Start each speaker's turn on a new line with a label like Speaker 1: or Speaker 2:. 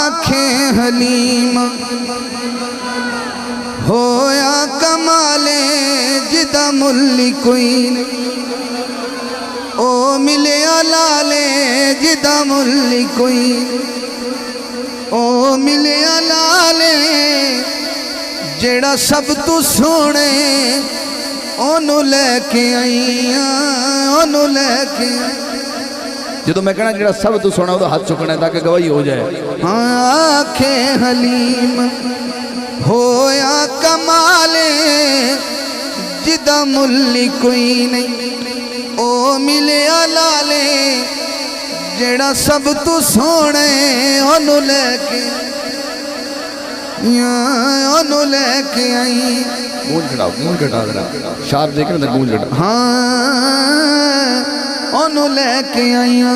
Speaker 1: آنکھیں حلیم ہویا کمالے جدہ ملی کوئی او ملیا لالے جدہ ملی کوئی او ملیا لالے جیڑا سب تو سونے اونو لے کے آئیاں اونو لے کے آئیاں
Speaker 2: جدو میں کہنا جڑا سب تو سونا تو ہاتھ چکنا ہے تاکہ گواہی ہو جائے
Speaker 1: آنکھیں حلیم ہویا کمالے جدہ ملی کوئی نہیں او ملیا لالے جیڑا سب تو سونے اونو لے کے اونو لے کے آئی
Speaker 2: گونج کٹاؤ گونج کٹا دینا شارپ دیکھیں نا گونج کٹا
Speaker 1: ہاں اونو لے کے آئیاں